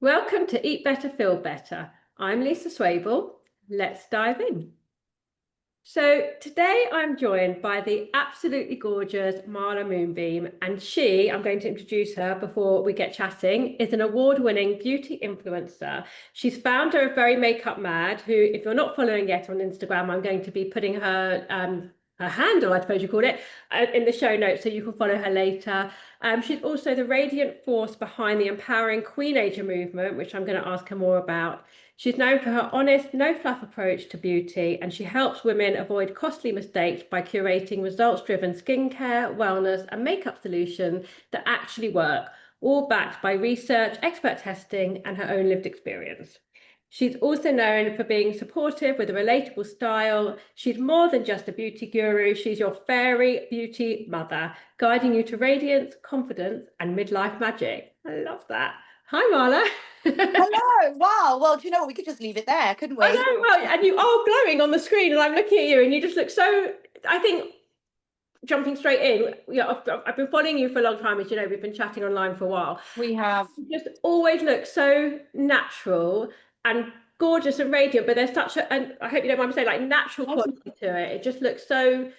Welcome to Eat Better, Feel Better. I'm Lisa Swable. Let's dive in. So today I'm joined by the absolutely gorgeous Marla Moonbeam, and I'm going to introduce her before we get chatting, is an award-winning beauty influencer. She's founder of Very Makeup Mad, who, if you're not following yet on Instagram, I'm going to be putting her handle, I suppose you call it, in the show notes so you can follow her later. She's also the radiant force behind the empowering Queenager movement, which I'm going to ask her more about. She's known for her honest, no-fluff approach to beauty, and she helps women avoid costly mistakes by curating results-driven skincare, wellness, and makeup solutions that actually work, all backed by research, expert testing, and her own lived experience. She's also known for being supportive with a relatable style. She's more than just a beauty guru. She's your fairy beauty mother, guiding you to radiance, confidence, and midlife magic. I love that. Hi, Marla. Hello. Wow. Well, do you know what? We could just leave it there, couldn't I we? know, well, and you are glowing on the screen, and I'm looking at you, and you just look so. I think jumping straight in, yeah, I've been following you for a long time, as you know, we've been chatting online for a while. We have. You just always look so natural and gorgeous and radiant, but there's such a, and I hope you don't mind me saying, like natural quality to it. It just looks so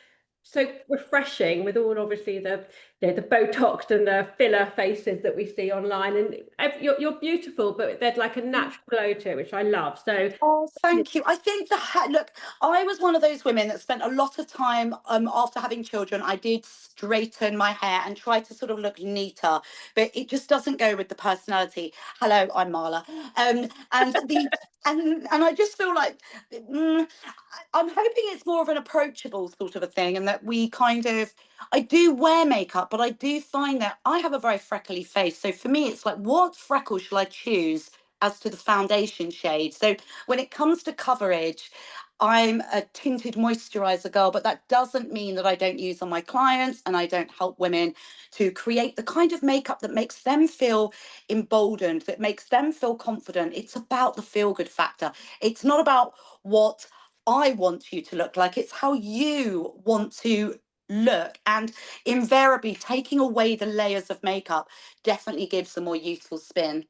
refreshing with all obviously the Botox and the filler faces that we see online, and you're beautiful, but there's like a natural glow to it, which I love. So Oh, thank you. I think look, I was one of those women that spent a lot of time after having children. I did straighten my hair and try to sort of look neater, but it just doesn't go with the personality. Hello, I'm Marla. And the and I just feel like I'm hoping it's more of an approachable sort of a thing, and that we kind of I do wear makeup, but I do find that I have a very freckly face. So for me, it's like, what freckle shall I choose as to the foundation shade? So when it comes to coverage, I'm a tinted moisturizer girl, but that doesn't mean that I don't use on my clients and I don't help women to create the kind of makeup that makes them feel emboldened, that makes them feel confident. It's about the feel good factor. It's not about what I want you to look like, it's how you want to look. And invariably, taking away the layers of makeup definitely gives a more youthful spin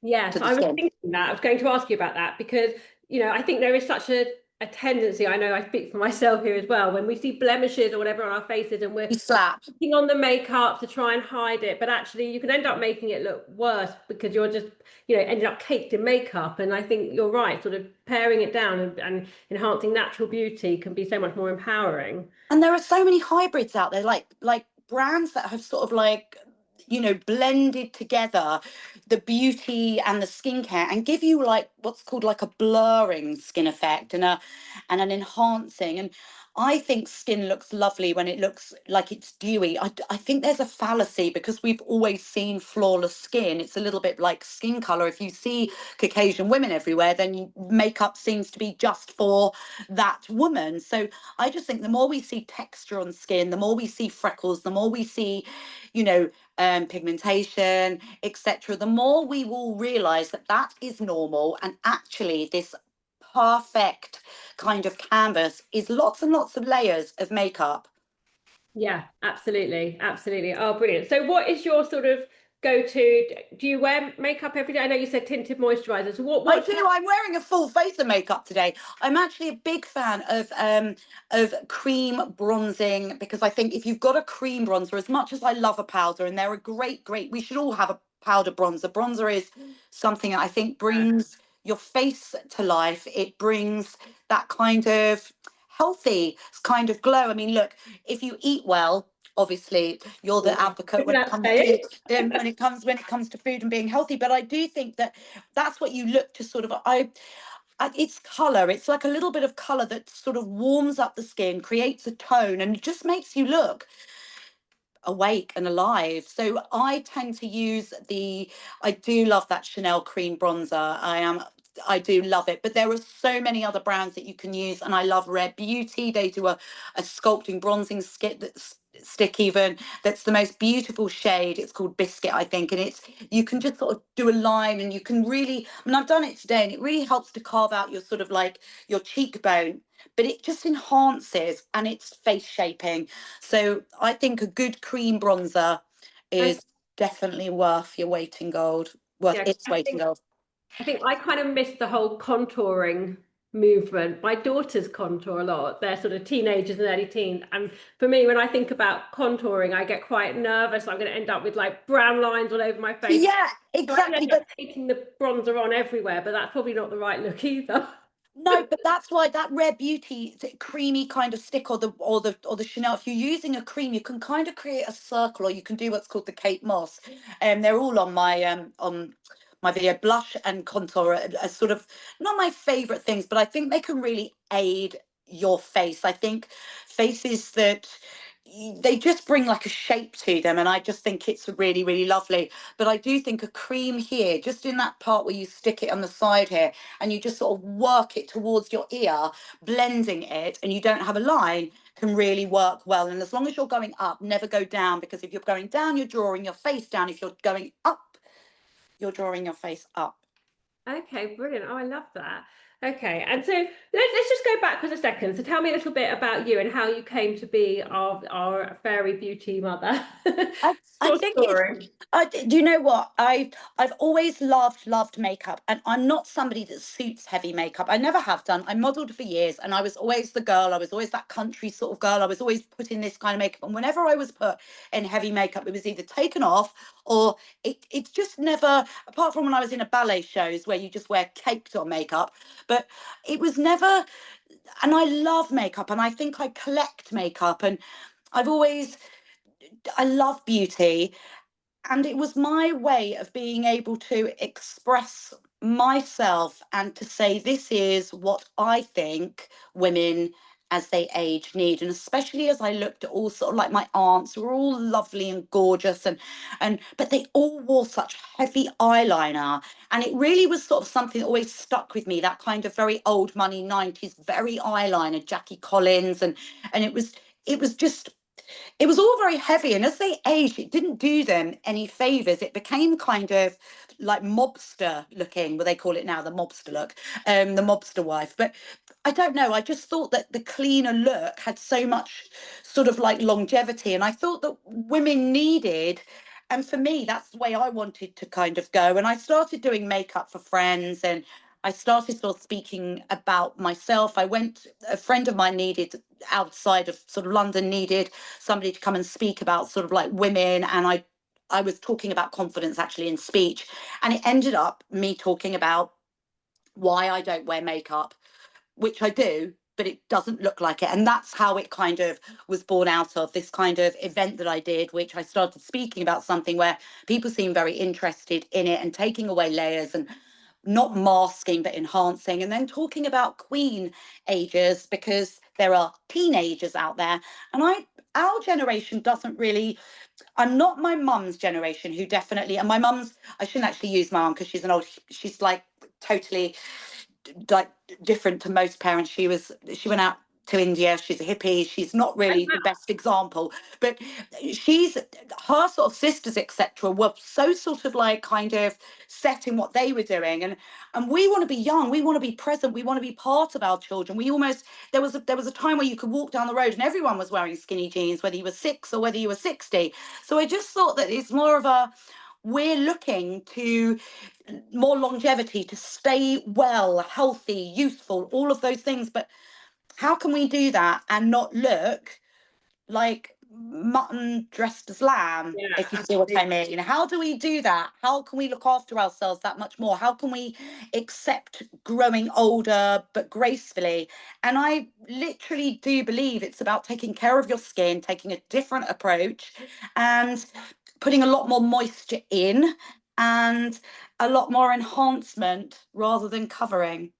yes, to the I was skin. thinking that. I was going to ask you about that because, I think there is such a tendency, I know I speak for myself here as well, when we see blemishes or whatever on our faces and we're You slap. putting on the makeup to try and hide it, but actually you can end up making it look worse because you're just, ended up caked in makeup. And I think you're right, sort of paring it down and enhancing natural beauty can be so much more empowering. And there are so many hybrids out there, like brands that have sort of like, blended together the beauty and the skincare and give you like what's called like a blurring skin effect and an enhancing. And I think skin looks lovely when it looks like it's dewy. I think there's a fallacy because we've always seen flawless skin. It's a little bit like skin color. If you see Caucasian women everywhere, then makeup seems to be just for that woman. So I just think the more we see texture on skin, the more we see freckles, the more we see, pigmentation, etc., the more we will realize that that is normal. And actually, this perfect kind of canvas is lots and lots of layers of makeup. Yeah, absolutely. Absolutely. Oh, brilliant. So what is your sort of go-to? Do you wear makeup every day? I know you said tinted moisturizers. So I what do. I'm wearing a full face of makeup today. I'm actually a big fan of cream bronzing because I think if you've got a cream bronzer, as much as I love a powder, and they're a great, we should all have a powder bronzer. Bronzer is something that I think brings your face to life. It brings that kind of healthy kind of glow. I mean, look, if you eat well, obviously you're the advocate when it comes to when it comes to food and being healthy. But I do think that that's what you look to sort of it's color. It's like a little bit of color that sort of warms up the skin, creates a tone, and it just makes you look awake and alive. So I tend to use I do love that Chanel cream bronzer. I do love it, but there are so many other brands that you can use, and I love Rare Beauty. They do a sculpting bronzing stick even that's the most beautiful shade. It's called Biscuit, I think, and you can just sort of do a line, and you can really, I mean, I've done it today, and it really helps to carve out your sort of like your cheekbone, but it just enhances, and it's face shaping. So I think a good cream bronzer and is definitely worth your weight in gold, worth yeah, its I weight in think gold. I think I kind of missed the whole contouring movement. My daughters contour a lot. They're sort of teenagers and early teens. And for me, when I think about contouring, I get quite nervous. I'm going to end up with like brown lines all over my face. Yeah, So I exactly. end up But taking the bronzer on everywhere, but that's probably not the right look either. no, but that's why that Rare Beauty creamy kind of stick, or the Chanel. If you're using a cream, you can kind of create a circle, or you can do what's called the Kate Moss. And they're all on my video. Blush and contour are sort of not my favorite things, but I think they can really aid your face. I think faces that they just bring like a shape to them, and I just think it's really, really lovely. But I do think a cream here, just in that part where you stick it on the side here, and you just sort of work it towards your ear, blending it, and you don't have a line, can really work well. And as long as you're going up, never go down, because if you're going down, you're drawing your face down. If you're going up, you're drawing your face up. Okay, brilliant. Oh, I love that. Okay, and so let's just go back for a second. So tell me a little bit about you and how you came to be our fairy beauty mother. I Your think it's. story. Do you know what? I've always loved makeup, and I'm not somebody that suits heavy makeup. I never have done. I modelled for years, and I was always the girl. I was always that country sort of girl. I was always put in this kind of makeup, and whenever I was put in heavy makeup, it was either taken off, or it's just never. Apart from when I was in a ballet shows where you just wear caked on makeup, but it was never. And I love makeup, and I think I collect makeup, and I've always. I love beauty, and it was my way of being able to express myself and to say, this is what I think women as they age need. And especially as I looked at all sort of like my aunts who were all lovely and gorgeous, and but they all wore such heavy eyeliner, and it really was sort of something that always stuck with me, that kind of very old money 90s very eyeliner, Jackie Collins. And it was just, it was all very heavy, and as they aged, it didn't do them any favors. It became kind of like mobster looking, what they call it now, the mobster look, the mobster wife. But I don't know, I just thought that the cleaner look had so much sort of like longevity, and I thought that women needed. And for me, that's the way I wanted to kind of go. And I started doing makeup for friends, and I started sort of speaking about myself. A friend of mine needed, outside of sort of London, needed somebody to come and speak about sort of like women, and I was talking about confidence actually in speech, and it ended up me talking about why I don't wear makeup, which I do, but it doesn't look like it. And that's how it kind of was born out of this kind of event that I did, which I started speaking about something where people seem very interested in it, and taking away layers, and not masking but enhancing, and then talking about queen ages, because there are teenagers out there. And our generation doesn't really. I'm not my mum's generation, who definitely, and my mum's, I shouldn't actually use my mum because she's like totally like different to most parents. She went out to India. She's a hippie. She's not really the best example, but she's her sort of sisters, etc., were so sort of like kind of set in what they were doing, and we want to be young. We want to be present. We want to be part of our children. We almost, there was a time where you could walk down the road and everyone was wearing skinny jeans, whether you were 6 or whether you were 60. So I just thought that it's more of a, we're looking to more longevity, to stay well, healthy, youthful, all of those things. But how can we do that and not look like mutton dressed as lamb, Yeah, if you see what absolutely. I mean? How do we do that? How can we look after ourselves that much more? How can we accept growing older but gracefully? And I literally do believe it's about taking care of your skin, taking a different approach, and putting a lot more moisture in, and a lot more enhancement rather than covering.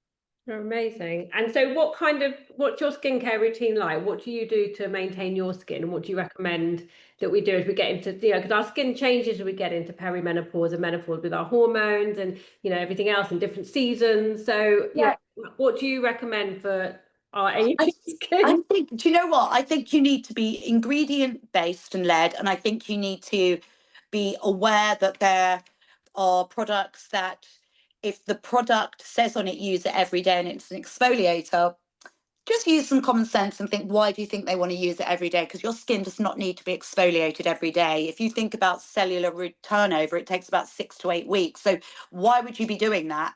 You're amazing. And so what's your skincare routine like? What do you do to maintain your skin? And what do you recommend that we do as we get into, because our skin changes as we get into perimenopause and menopause with our hormones and, everything else in different seasons. So, Yeah. what do you recommend for our I aging I skin? think, do you know what? I think you need to be ingredient based and led, and I think you need to be aware that there are products that, if the product says on it, use it every day, and it's an exfoliator, just use some common sense and think, why do you think they want to use it every day? Because your skin does not need to be exfoliated every day. If you think about cellular turnover, it takes about 6 to 8 weeks. So why would you be doing that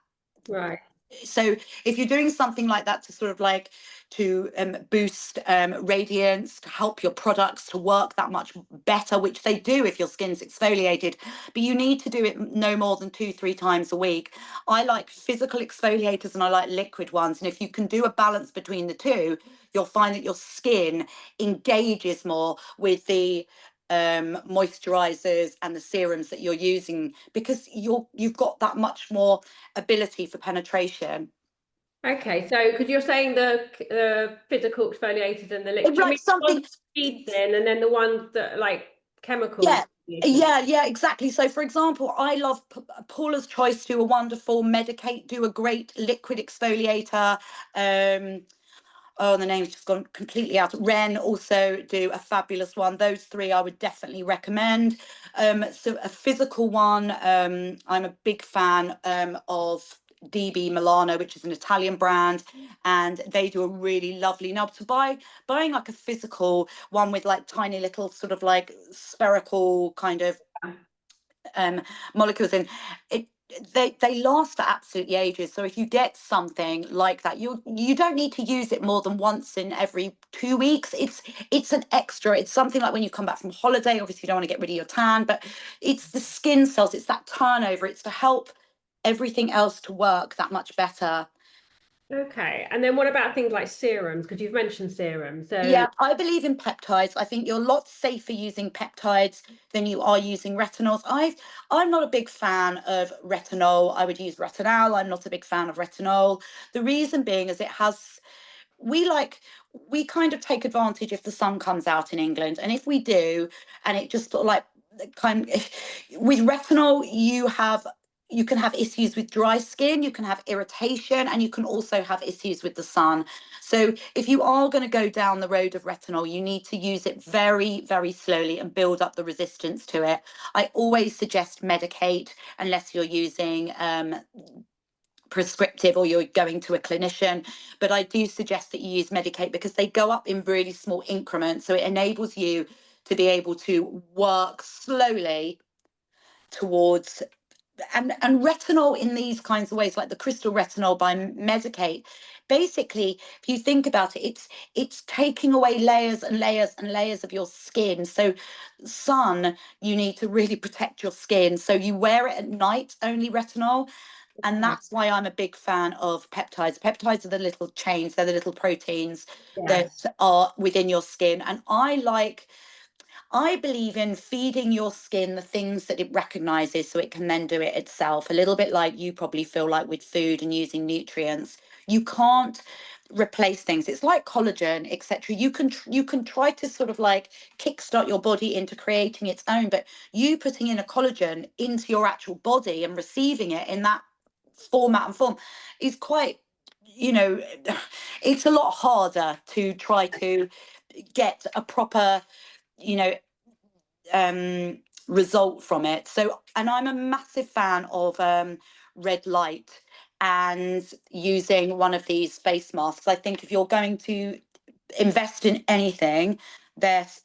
Right. So if you're doing something like that to sort of like to boost radiance, to help your products to work that much better, which they do if your skin's exfoliated, but you need to do it no more than 2-3 times a week. I like physical exfoliators and I like liquid ones, and if you can do a balance between the two, you'll find that your skin engages more with the moisturizers and the serums that you're using, because you've got that much more ability for penetration. Okay, so because you're saying the physical exfoliators and the liquid, It's do you like mean the ones something, with beads in, and then the ones that are like chemical yeah. exfoliators? Yeah, exactly. So, for example, I love Paula's Choice do a wonderful, Medicate do a great liquid exfoliator. Um, oh, the name's just gone completely out. Ren also do a fabulous one. Those three I would definitely recommend. So a physical one, I'm a big fan of DB Milano, which is an Italian brand, and they do a really lovely. Now, to buying like a physical one with like tiny little sort of like spherical kind of um, molecules in it, they last for absolutely ages. So if you get something like that, you don't need to use it more than once in every 2 weeks. It's an extra. It's something like when you come back from holiday. Obviously, you don't want to get rid of your tan, but it's the skin cells. It's that turnover. It's to help everything else to work that much better. Okay, and then what about things like serums? Because you've mentioned serums. So Yeah, I believe in peptides. I think you're a lot safer using peptides than you are using retinols. I'm not a big fan of retinol. I would use retinol. I'm not a big fan of retinol. The reason being is it has we like we kind of take advantage if the sun comes out in England, and if we do, and it just sort of like kind of, with retinol you can have issues with dry skin, you can have irritation, and you can also have issues with the sun. So if you are going to go down the road of retinol, you need to use it very, very slowly and build up the resistance to it. I always suggest Medicate unless you're using prescriptive or you're going to a clinician, but I do suggest that you use Medicate because they go up in really small increments, so it enables you to be able to work slowly towards and retinol in these kinds of ways, like the crystal retinol by Medicate. Basically, if you think about it, it's taking away layers and layers and layers of your skin. So sun, you need to really protect your skin, so you wear it at night, only retinol. And okay. that's why I'm a big fan of peptides. Peptides are the little chains, they're the little proteins Yeah. that are within your skin. And I believe in feeding your skin the things that it recognizes so it can then do it itself. A little bit like you probably feel like with food and using nutrients. You can't replace things. It's like collagen, etc. You can try to sort of like kickstart your body into creating its own, but you putting in a collagen into your actual body and receiving it in that format and form is quite, you know, it's a lot harder to try to get a proper, you know, result from it. So, and I'm a massive fan of red light and using one of these face masks. I think if you're going to invest in anything, that's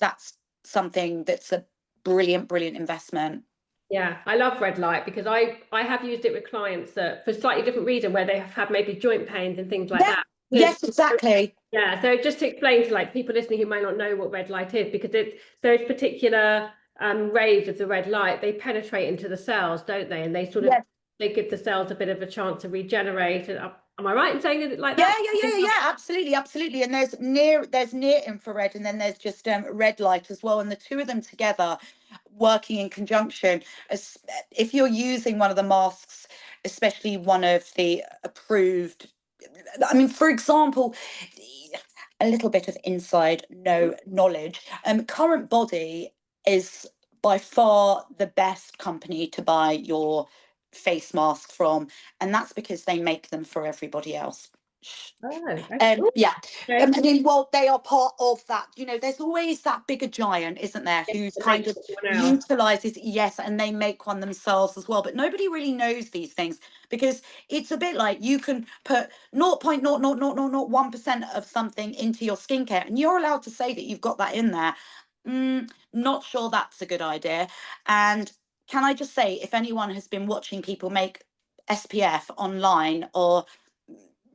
something that's a brilliant, brilliant investment. Yeah, I love red light because I have used it with clients that for slightly different reason where they have had maybe joint pains and things like Yeah, that. Because yes, exactly. yeah, so just to explain to like people listening who might not know what red light is, because it's those particular rays of the red light, they penetrate into the cells, don't they? And they sort of Yes. they give the cells a bit of a chance to regenerate. And am I right in saying it like Yeah, that? absolutely, absolutely. And there's near infrared, and then there's just red light as well, and the two of them together working in conjunction. If you're using one of the masks, especially one of the approved, I mean, for example, a little bit of inside no knowledge. Current Body is by far the best company to buy your face mask from, and that's because they make them for everybody else. Oh, okay. Yeah, I Okay. mean, well, they are part of that. You know, there's always that bigger giant, isn't there, who's It kind makes of everyone else. utilizes, yes, and they make one themselves as well. But nobody really knows these things because it's a bit like you can put 0.00001% of something into your skincare, and you're allowed to say that you've got that in there. Not sure that's a good idea. And can I just say, if anyone has been watching people make SPF online are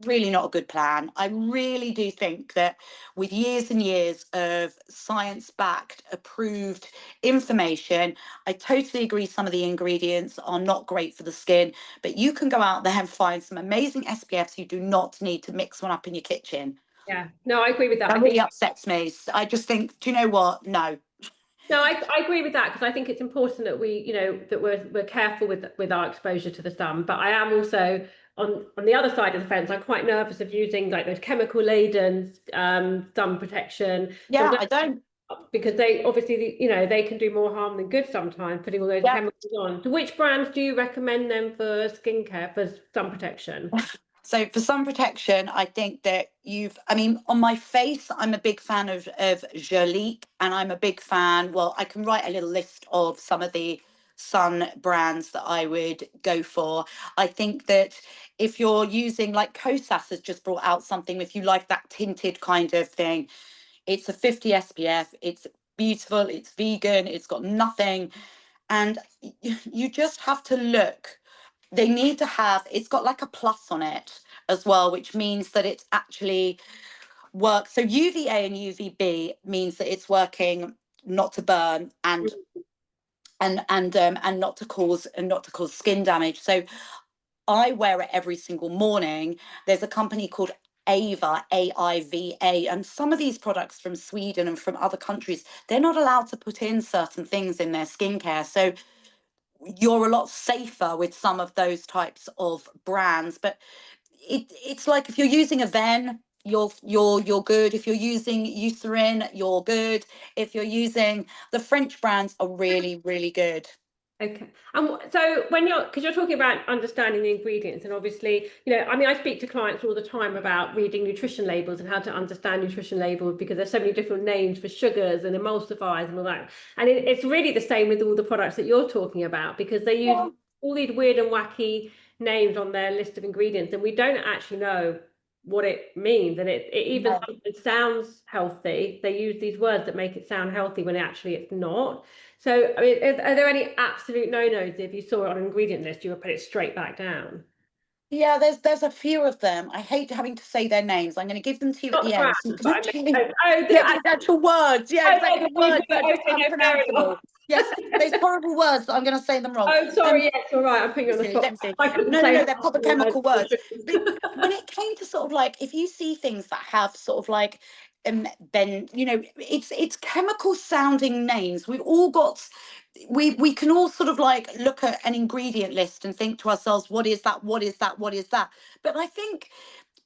really not a good plan. I really do think that with years and years of science-backed, approved information, I totally agree some of the ingredients are not great for the skin, but you can go out there and find some amazing SPFs. You do not need to mix one up in your kitchen. Yeah, no, I agree with that. That I think really upsets me. I just think, do you know what? No. no, I agree with that, because I think it's important that we, that we're careful with our exposure to the sun. But I am also on the other side of the fence. I'm quite nervous of using like those chemical laden sun protection. So Yeah, I don't. because they obviously, they can do more harm than good sometimes, putting all those Yeah. chemicals on. So which brands do you recommend them for skincare, for sun protection? So for sun protection, I think that I mean, on my face, I'm a big fan of Jolique, and I'm a big fan. Well, I can write a little list of some of the sun brands that I would go for. I think that if you're using, like, Kosas has just brought out something, if you like that tinted kind of thing, it's a 50 SPF, it's beautiful, it's vegan, it's got nothing, and you just have to look. They need to have, it's got like a plus on it as well, which means that it's actually work. So UVA and UVB means that it's working not to burn and not to cause skin damage. So I wear it every single morning. There's a company called Ava, AIVA, and some of these products from Sweden and from other countries, they're not allowed to put in certain things in their skincare. So you're a lot safer with some of those types of brands. But it's like, if you're using a Ven, you're good. If you're using Eucerin, you're good. If you're using, the French brands are really, really good. Okay. And so because you're talking about understanding the ingredients, and obviously, I mean, I speak to clients all the time about reading nutrition labels and how to understand nutrition labels, because there's so many different names for sugars and emulsifiers and all that. And it's really the same with all the products that you're talking about, because they use all these weird and wacky names on their list of ingredients, and we don't actually know what it means. And it even No. sometimes sounds healthy. They use these words that make it sound healthy when actually it's not. So, I mean, are there any absolute no-nos? If you saw it on an ingredient list, you would put it straight back down? Yeah, there's a few of them. I hate having to say their names. I'm going to give them to you at Not the the end, so you brand, can but I mean, actually, the, yeah, the actual words. Yeah, oh, exactly, the the ones words that that are just okay, no, fair enough. unpronounceable. Yes, those horrible words that I'm going to say them wrong. Oh, sorry, Um, yes, you're right. I'm putting you on the spot. let's see. I couldn't No, no, say no, half they're proper the words chemical for words. But sugars. when it came to sort of like, if you see things that have sort of like, then it's chemical sounding names. We've all got, we can all sort of like look at an ingredient list and think to ourselves, what is that? What is that? What is that? But I think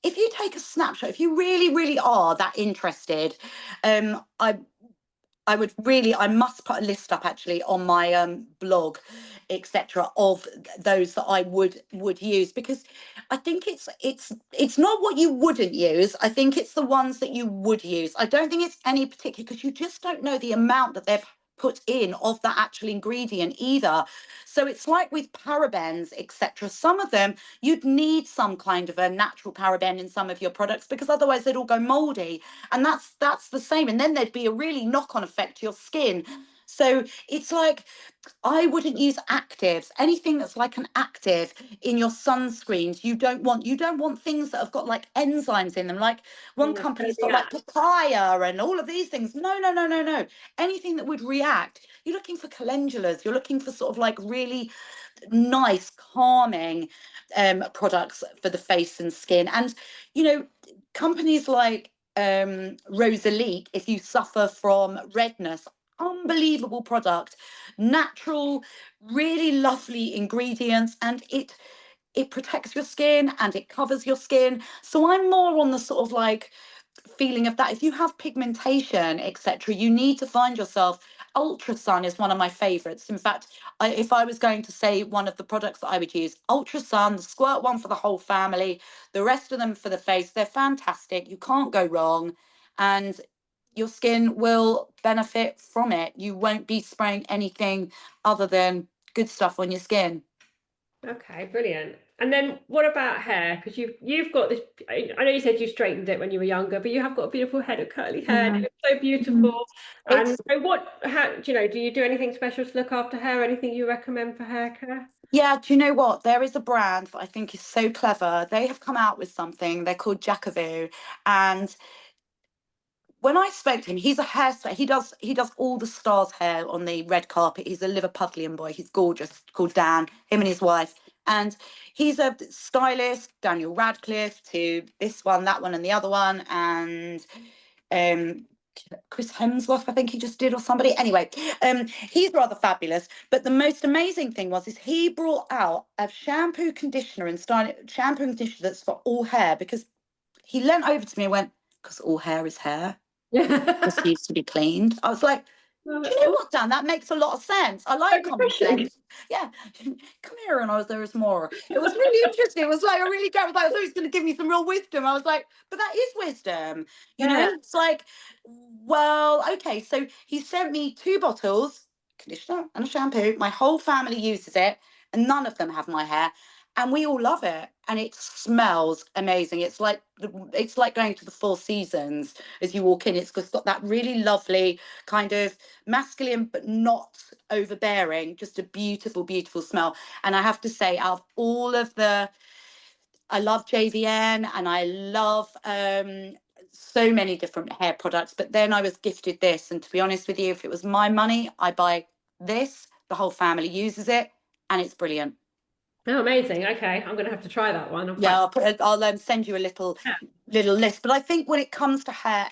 if you take a snapshot, if you really, really are that interested, um, I I must put a list up actually on my blog, etc., of those that I would use, because I think it's not what you wouldn't use. I think it's the ones that you would use. I don't think it's any particular, because you just don't know the amount that they've put in of that actual ingredient either. So it's like with parabens, etc. Some of them you'd need some kind of a natural paraben in some of your products, because otherwise they'd all go moldy, and that's the same, and then there'd be a really knock-on effect to your skin. So it's like, I wouldn't use actives. Anything that's like an active in your sunscreens, you don't want things that have got like enzymes in them. Like, one Yeah, company's got yeah. like papaya and all of these things. No, no, no, no, no. Anything that would react. You're looking for calendulas. You're looking for sort of like really nice, calming products for the face and skin. And you know, companies like Rosalique, if you suffer from redness, unbelievable product, natural, really lovely ingredients, and it protects your skin and it covers your skin. So I'm more on the sort of like feeling of that. If you have pigmentation, etc., you need to find yourself. Ultra Sun is one of my favorites. In fact, if I was going to say one of the products that I would use, Ultra Sun, the squirt one for the whole family, the rest of them for the face, they're fantastic. You can't go wrong. And your skin will benefit from it. You won't be spraying anything other than good stuff on your skin. Okay, brilliant. And then what about hair? Because you've got this. I know you said you straightened it when you were younger, but you have got a beautiful head of curly hair. And it Mhm. looks so Mhm. beautiful. And It's so how do you do anything special to look after hair? Anything you recommend for hair care? Yeah, do you know what? There is a brand that I think is so clever. They have come out with something. They're called Jacavoo, and when I spoke to him, he's a hairstylist. He does all the stars' hair on the red carpet. He's a Liverpudlian boy. He's gorgeous. Called Dan. Him and his wife, and he's a stylist. Daniel Radcliffe to this one, that one, and the other one, and um Chris Hemsworth, I think he just did, or somebody. Anyway, he's rather fabulous. But the most amazing thing is he brought out a shampoo and conditioner that's for all hair, because he leant over to me and went, because all hair is hair. Just Yeah. needs to be cleaned. I was like, do you know Oh, what, Dan? That makes a lot of sense. I like common refreshing. sense. Yeah, come here, and I was there as more. It was really interesting. It was like a really great. I thought he was going to give me some real wisdom. I was like, but that is wisdom, you know. Yeah. It's like, well, okay. So he sent me 2 bottles, conditioner and a shampoo. My whole family uses it, and none of them have my hair, and we all love it. And it smells amazing. It's like going to the Four Seasons as you walk in. It's got that really lovely kind of masculine but not overbearing, just a beautiful, beautiful smell. And I have to say, out of all of I love JVN, and I love so many different hair products, but then I was gifted this, and to be honest with you, if it was my money, I buy this. The whole family uses it, and it's brilliant. Oh, amazing. Okay, I'm gonna have to try that one. I'm Yeah, quite. I'll send you a little list. But I think when it comes to hair,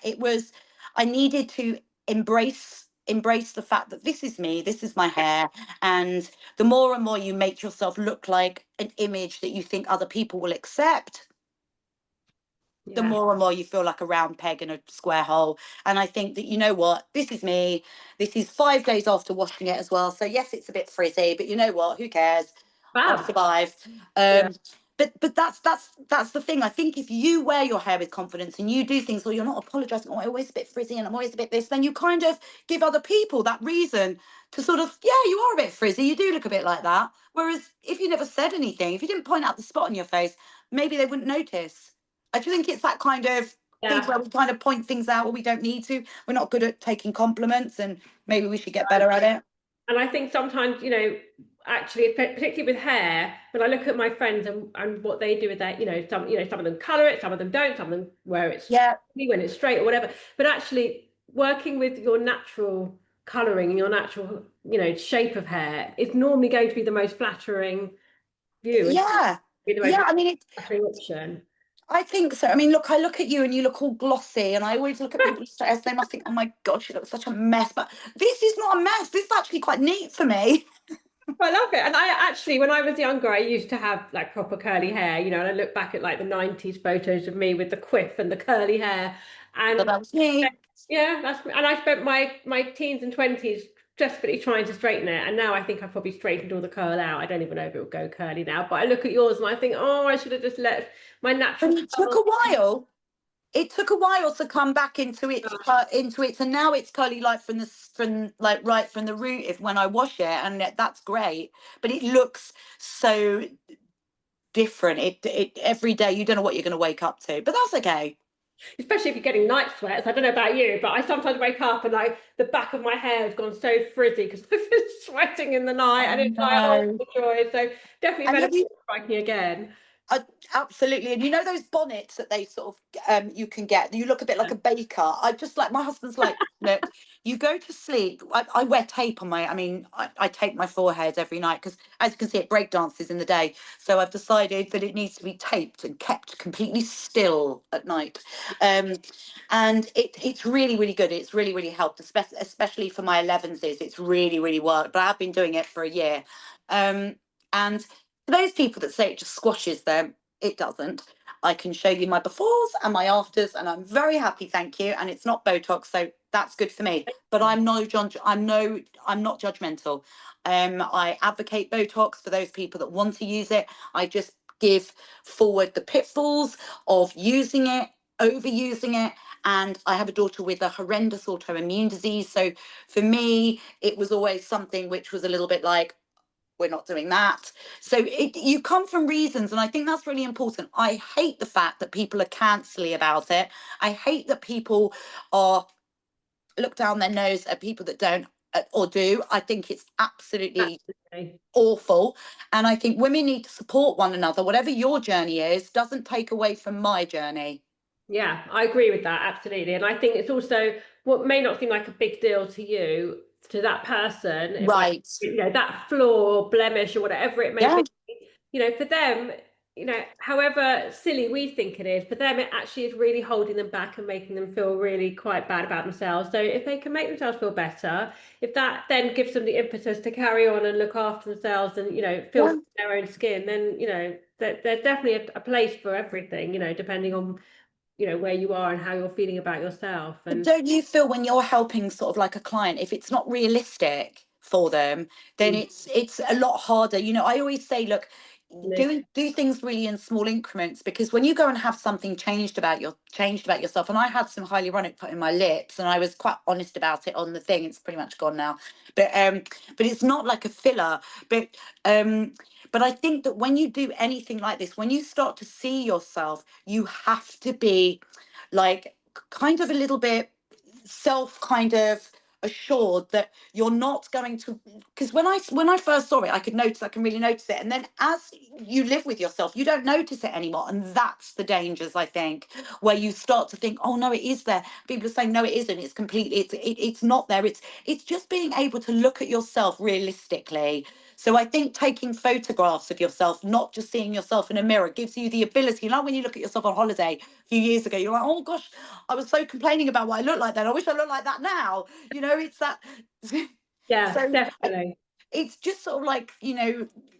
I needed to embrace the fact that this is me, this is my hair, and the more and more you make yourself look like an image that you think other people will accept, the Yeah. more and more you feel like a round peg in a square hole. And I think that, you know what, this is me. This is 5 days after washing it as well. So yes, it's a bit frizzy, but you know what? Who cares? I've Fab. survived. Yeah. But that's the thing. I think if you wear your hair with confidence and you do things, or you're not apologising, oh, I'm always a bit frizzy and I'm always a bit this, then you kind of give other people that reason to sort of, yeah, you are a bit frizzy. You do look a bit like that. Whereas if you never said anything, if you didn't point out the spot on your face, maybe they wouldn't notice. I do think it's that kind of thing Yeah. where we kind of point things out where we don't need to. We're not good at taking compliments, and maybe we should get better at it. And I think sometimes, actually, particularly with hair, when I look at my friends and what they do with their, some of them color it, some of them don't, some of them wear it Yeah, when it's straight or whatever. But actually, working with your natural coloring and your natural, shape of hair is normally going to be the most flattering view and yeah, be the most yeah. I mean, flattering option. I think so. I mean, look, I look at you and you look all glossy, and I always look at people's face. They must think, oh my God, she looks such a mess. But this is not a mess. This is actually quite neat for me. I love it. And I actually, when I was younger, I used to have like proper curly hair, and I look back at like the 90s photos of me with the quiff and the curly hair. So And that's me. yeah, and I spent my teens and 20s desperately trying to straighten it. And now I think I've probably straightened all the curl out. I don't even know if it will go curly now, but I look at yours and I think, oh, I should have just let my But natural it took curls. a while. It took a while to come back into its, and now it's curly, like from like right from the root, if when I wash it, and that's great. But it looks so different. It every day you don't know what you're going to wake up to, but that's okay. Especially if you're getting night sweats. I don't know about you, but I sometimes wake up and the back of my hair has gone so frizzy because I've been sweating in the night, I and it's like, oh, know. joy. So definitely And better have you striking again. Uh, absolutely. And you know those bonnets that they sort of you can get, you look a bit like a baker. I just like, my husband's like, look, you go to sleep. I wear tape on I tape my forehead every night because, as you can see, it break dances in the day. So I've decided that it needs to be taped and kept completely still at night. um and it's really, really good. It's really, really helped, especially for my 11s. It's really, really worked, but I've been doing it for a year. And for those people that say it just squashes them, it doesn't. I can show you my befores and my afters, and I'm very happy, thank you. And it's not Botox, so that's good for me. But I'm not judgmental. I advocate Botox for those people that want to use it. I just give forward the pitfalls of using it, overusing it. And I have a daughter with a horrendous autoimmune disease. So for me, it was always something which was a little bit like, we're not doing that. So you come from reasons, and I think that's really important. I hate the fact that people are cancelly about it. I hate that people are look down their nose at people that don't or do. I think it's absolutely Absolutely. awful. And I think women need to support one another. Whatever your journey is, doesn't take away from my journey. Yeah, I agree with that, absolutely. And I think it's also what may not seem like a big deal to you, to that person, if like, Right. that flaw or blemish or whatever it may Yeah. be, for them, however silly we think it is, for them, it actually is really holding them back and making them feel really quite bad about themselves. So if they can make themselves feel better, if that then gives them the impetus to carry on and look after themselves and, feel Yeah. their own skin, then, there's definitely a place for everything, depending on where you are and how you're feeling about yourself. But And don't you feel when you're helping sort of like a client, if it's not realistic for them, then mm, it's a lot harder. I always say, look, live. do things really in small increments, because when you go and have something changed about yourself, and I had some hyaluronic put in my lips, and I was quite honest about it on the thing. It's pretty much gone now, but it's not like a filler. But I think that when you do anything like this, when you start to see yourself, you have to be like kind of a little bit self kind of assured that you're not going to, because when I first saw it, I can really notice it, and then as you live with yourself, you don't notice it anymore, and that's the dangers, I think, where you start to think, oh no, it is there. People are saying no, it isn't. It's completely, it's not there. It's just being able to look at yourself realistically. So I think taking photographs of yourself, not just seeing yourself in a mirror, gives you the ability, like when you look at yourself on holiday a few years ago, you're like, oh gosh, I was so complaining about what I look like then. I wish I looked like that now. It's that. Yeah, So definitely. it's just sort of like,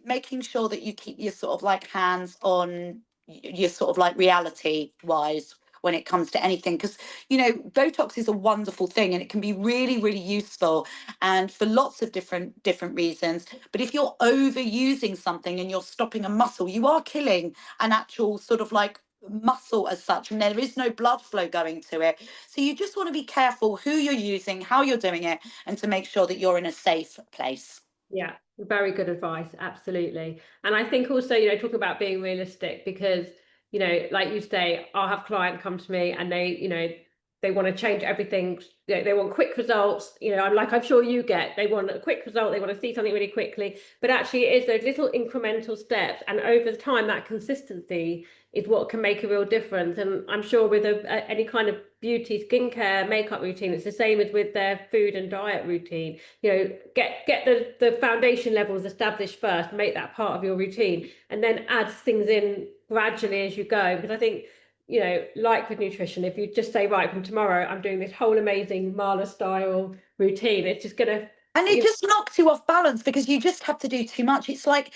making sure that you keep your sort of like hands on your sort of like reality wise when it comes to anything, because Botox is a wonderful thing and it can be really really useful, and for lots of different reasons. But if you're overusing something and you're stopping a muscle, you are killing an actual sort of like muscle as such, and there is no blood flow going to it. So you just want to be careful who you're using, how you're doing it, and to make sure that you're in a safe place. Yeah, very good advice. Absolutely. And I think also, talk about being realistic because, like you say, I'll have client come to me and they want to change everything. They want quick results. I'm sure you get, they want a quick result. They want to see something really quickly, but actually it is those little incremental steps. And over time, that consistency is what can make a real difference. And I'm sure with any kind of beauty, skincare, makeup routine, it's the same as with their food and diet routine. Get the foundation levels established first, make that part of your routine, and then add things in gradually as you go. Because I think, like with nutrition, if you just say, right, from tomorrow, I'm doing this whole amazing Marla style routine, it's just gonna, And it just knocks you off balance because you just have to do too much. It's like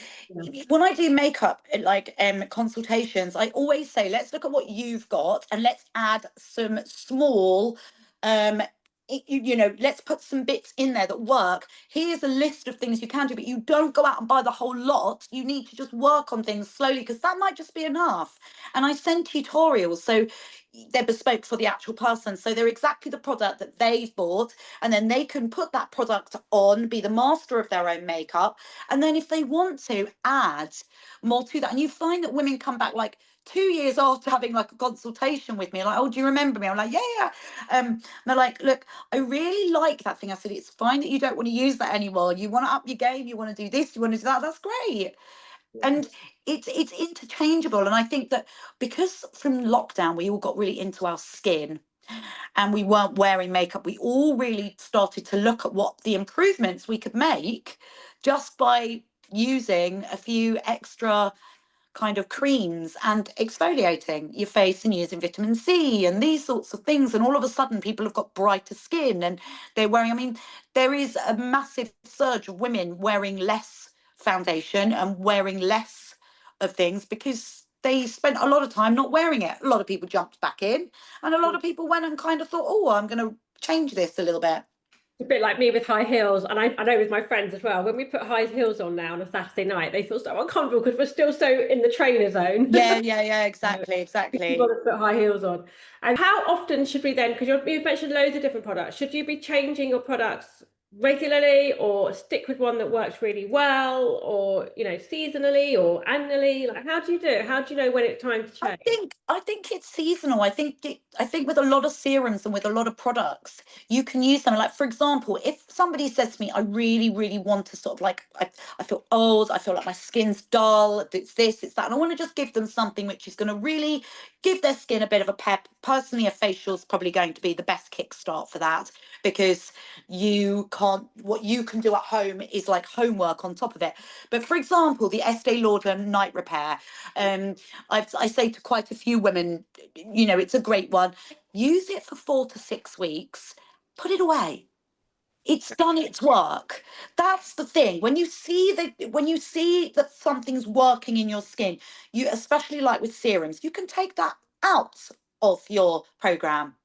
when I do makeup, like consultations, I always say, let's look at what you've got and let's add some small, let's put some bits in there that work. Here's a list of things you can do, but you don't go out and buy the whole lot. You need to just work on things slowly because that might just be enough. And I send tutorials, so they're bespoke for the actual person. So they're exactly the product that they've bought, and then they can put that product on, be the master of their own makeup, and then if they want to add more to that. And you find that women come back like 2 years after having like a consultation with me, like, oh, do you remember me? I'm like, yeah. They're like, look, I really like that thing. I said, it's fine that you don't want to use that anymore. You want to up your game, you want to do this, you want to do that, that's great. yeah, And it's interchangeable. And I think that because from lockdown we all got really into our skin and we weren't wearing makeup, we all really started to look at what the improvements we could make just by using a few extra kind of creams and exfoliating your face and using vitamin C and these sorts of things. And all of a sudden, people have got brighter skin and they're wearing, I mean, there is a massive surge of women wearing less foundation and wearing less of things because they spent a lot of time not wearing it. A lot of people jumped back in, and a lot of people went and kind of thought, oh, I'm going to change this a little bit. a bit like me with high heels, and I know with my friends as well. When we put high heels on now on a Saturday night, they feel so uncomfortable because we're still so in the trainer zone. Yeah, Yeah. exactly, You exactly. want to put high heels on. And how often should we then, because you've mentioned loads of different products, should you be changing your products regularly, or stick with one that works really well, or seasonally or annually? Like, how do you do it? How do you know when it's time to change? I think it's seasonal. I think with a lot of serums and with a lot of products, you can use them. Like for example, if somebody says to me, I really, really want to sort of like I feel old, I feel like my skin's dull, it's this, it's that, and I want to just give them something which is going to really give their skin a bit of a pep. Personally, a facial is probably going to be the best kickstart for that because you can't what you can do at home is like homework on top of it. But for example, the Estee Lauder night repair. Um, I say to quite a few women, it's a great one. Use it for 4 to 6 weeks, put it away. It's done its work. That's the thing. When you see that something's working in your skin, you especially like with serums, you can take that out of your program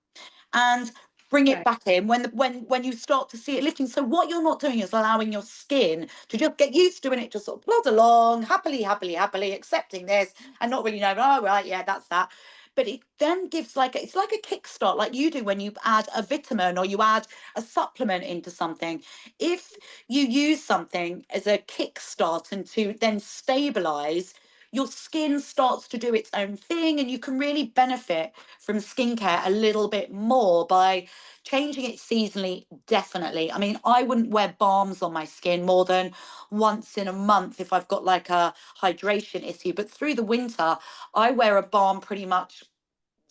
and bring it Okay. back in when you start to see it lifting. So what you're not doing is allowing your skin to just get used to it, just sort of plod along happily, happily, happily, accepting this and not really knowing, oh right, yeah, that's that. But it then gives it's like a kickstart, like you do when you add a vitamin or you add a supplement into something. If you use something as a kickstart and to then stabilize, your skin starts to do its own thing and you can really benefit from skincare a little bit more by changing it seasonally. Definitely. I mean, I wouldn't wear balms on my skin more than once in a month if I've got like a hydration issue, but through the winter I wear a balm pretty much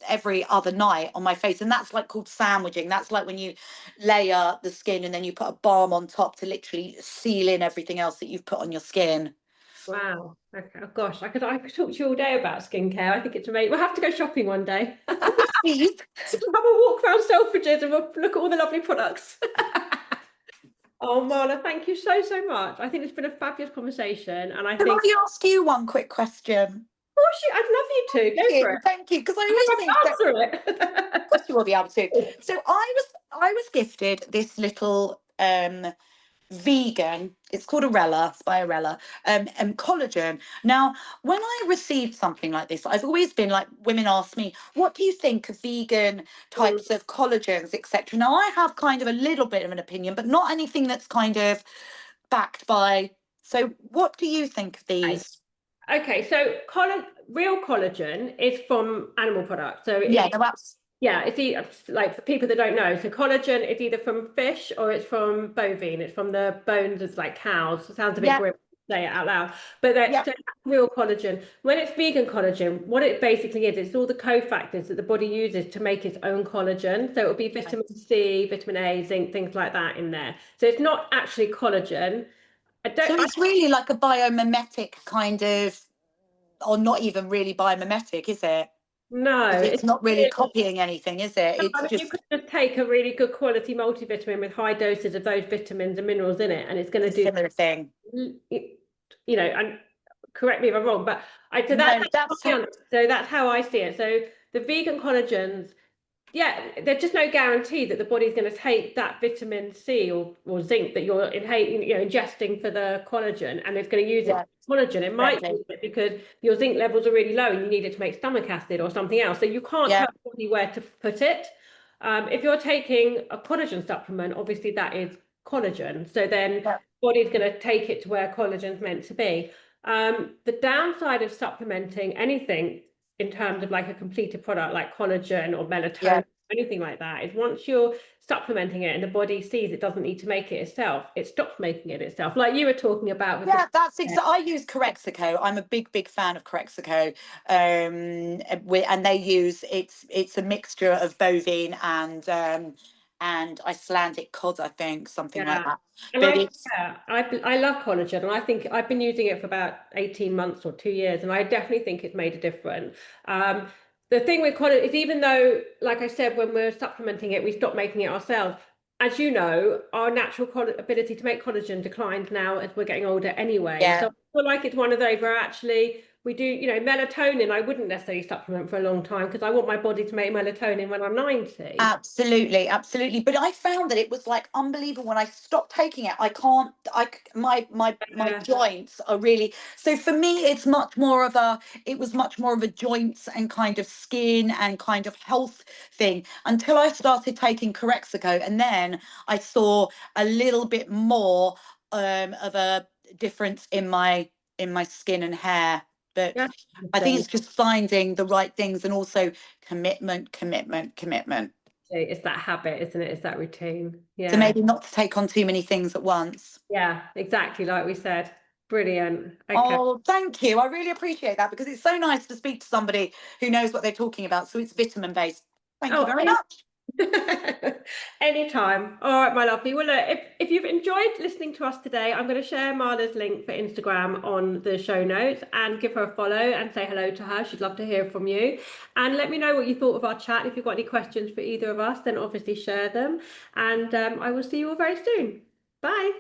every other night on my face, and that's like called sandwiching. That's like when you layer the skin and then you put a balm on top to literally seal in everything else that you've put on your skin. Wow. Okay. Oh gosh, I could talk to you all day about skincare. I think it's amazing. We'll have to go shopping one day. Oh yes, please. So we'll have a walk around Selfridges and we'll look at all the lovely products. Oh, Marla, thank you so, so much. I think it's been a fabulous conversation. And I Can think, I ask you one quick question? of course, I'd love you to. Go for it. Thank you, because I I always hope think that I can answer course you will be able to. it. So I was gifted this little vegan, it's called Arella, it's by Arella, collagen. Now, when I received something like this, I've always been like, women ask me, what do you think of vegan Mm, types of collagens, etc. Now I have kind of a little bit of an opinion, but not anything that's kind of backed by. So what do you think of okay. these? Okay, so real collagen is from animal products. So Yeah, it's no, that's yeah, like for people that don't know. So collagen is either from fish or it's from bovine. It's from the bones of like cows. It sounds a bit yeah, grim to say it out loud, but that's yeah, so that's real collagen. When it's vegan collagen, what it basically is, it's all the cofactors that the body uses to make its own collagen. So it'll be okay. vitamin C, vitamin A, zinc, things like that in there. So it's not actually collagen. I don't. So it's really like a biomimetic kind of, or not even really biomimetic, is it? No, Because it's it's not really really, copying anything, is it? no, It's I mean, you just could just take a really good quality multivitamin with high doses of those vitamins and minerals in it, and it's going a to do, similar thing. and correct me if I'm wrong, but No, that's that's my honest. So that's how I see it. So the vegan collagens, yeah, there's just no guarantee that the body's going to take that vitamin C or zinc that you're ingesting for the collagen, and it's going to use it yeah, for collagen. It might correctly. use it because your zinc levels are really low and you need it to make stomach acid or something else. So you can't Yeah, tell the body where to put it. If you're taking a collagen supplement, obviously that is collagen. So then yeah, body's going to take it to where collagen's meant to be. The downside of supplementing anything in terms of like a completed product like collagen or yeah. melatonin, anything like that, is once you're supplementing it and the body sees it doesn't need to make it itself, it stops making it itself. Like you were talking about with the Yeah, that's exactly. I use Corexico. I'm a big, big fan of Corexico. And they use it's a mixture of bovine and Icelandic cod, I think, something like yeah. that. And But it's I love collagen, and I think I've been using it for about 18 months or 2 years, and I definitely think it's made a difference. Um, the thing with collagen is even though, like I said, when we're supplementing it, we stop making it ourselves. As you know, our natural ability to make collagen declines now as we're getting older anyway. yeah, So I feel like it's one of those where actually we do, melatonin, I wouldn't necessarily supplement for a long time because I want my body to make melatonin when I'm 90. Absolutely, absolutely. But I found that it was like unbelievable when I stopped taking it. I can't. My Yeah, joints are really. So for me, it's much more of a. It was much more of a joints and kind of skin and kind of health thing until I started taking Corexaco, and then I saw a little bit more of a difference in my skin and hair. But yeah. I think So it's just finding the right things and also commitment, commitment, commitment. it's that habit, isn't it? It's that routine. So Yeah. maybe not to take on too many things at once. Yeah, exactly like we said. Brilliant. Okay. Oh, thank you. I really appreciate that because it's so nice to speak to somebody who knows what they're talking about. So it's vitamin based. Thank you Oh, very much. anytime. All right, my lovely. Well, look, if you've enjoyed listening to us today, I'm going to share Marla's link for Instagram on the show notes and give her a follow and say hello to her. She'd love to hear from you. And let me know what you thought of our chat. If you've got any questions for either of us, then obviously share them. And I will see you all very soon. Bye.